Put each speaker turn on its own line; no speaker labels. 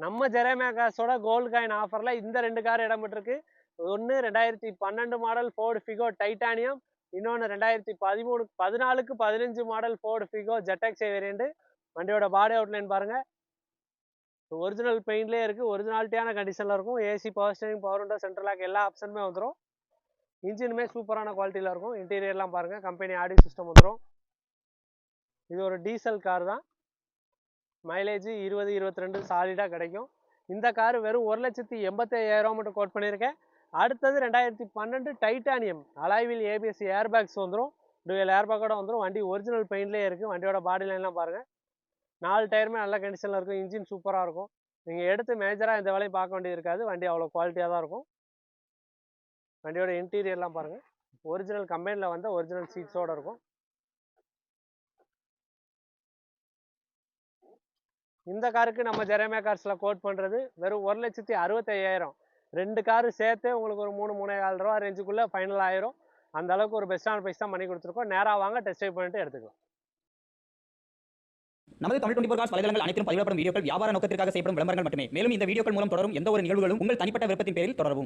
நம்ம Jeremiah கார்ஸோட gold coin ஆஃபர்ல இந்த 2 கார் இடம் பெற்றிருக்கு. ஒன்னு 2012 மாடல் ஃபோர்டு ஃபிகோ டைட்டானியம், இன்னொன்னு 2013 14க்கு 15 மாடல் ஃபோர்டு ஃபிகோ ஜெட்எக்ஸே வேரியண்ட். வண்டியோட பாடி அவுட்லைன் பாருங்க. ஒரிஜினல் பெயிண்ட்லயே இருக்கு, ஒரிஜினாலிட்டியான கண்டிஷன்ல இருக்கும். AC, power steering, power window, central lock எல்லா ஆப்ஷனுமே வந்துடும். இன்ஜினுமே சூப்பரான குவாலிட்டியில இருக்கும். இன்டீரியர்லாம் பாருங்க, கம்பெனி ஆடியோ சிஸ்டம் வந்துடும். இது ஒரு டீசல் கார் தான். மைலேஜ் 20-22 சாலிடா கிடைக்கும். இந்த கார் வெறும் 1,85,000 மட்டும் கோட் பண்ணியிருக்கேன். அடுத்தது 2012 டைட்டானியம் அலாய்வில் ஏபிஎஸ் ஏர்பேக்ஸ் வந்துடும். டுவெல் ஏர்பேக்கோட வந்துடும். வண்டி ஒரிஜினல் பெயிண்ட்லேயே இருக்குது. வண்டியோட பாடி லைன்லாம் பாருங்கள். 4 டயருமே நல்ல கண்டிஷனில் இருக்கும். இன்ஜின் சூப்பராக இருக்கும். நீங்கள் எடுத்து மேஜராக இந்த வேலையும் பார்க்க வேண்டியது இருக்காது. வண்டி அவ்வளோ குவாலிட்டியாக தான் இருக்கும். வண்டியோட இன்டீரியர்லாம் பாருங்கள். ஒரிஜினல் கம்பெனியில் வந்த ஒரிஜினல் சீட்ஸோடு இருக்கும். இந்த காருக்கு நம்ம ஜெரேமியா கார்ஸில் கோட் பண்ணுறது வெறும் 1,65,000. 2 காரு சேர்த்து உங்களுக்கு ஒரு 3-3.25 ரூபா ரேஞ்சுக்குள்ளே ஃபைனல் ஆயிரும். அந்த அளவுக்கு ஒரு பெஸ்ட்டான ப்ரைஸ் தான் பண்ணி கொடுத்துருக்கோம். நேராக வாங்க, டெஸ்ட் ட்ரைவ் பண்ணிட்டு எடுத்துக்கலாம்.
நமது தமிழ் 24 கார்ஸ் வலைதளங்கள் அனைத்தும் பதிவிடப்படும் வீடியோக்கள் வியாபார நோக்கத்திற்காக செய்யப்படும் விளம்பரங்கள் மட்டுமே. மேலும் இந்த வீடியோக்கள் மூலம் தொடரும் எந்த ஒரு நிகழ்வுகளும் உங்கள் தனிப்பட்ட விருப்பத்தின் பேரில் தொடரவும்.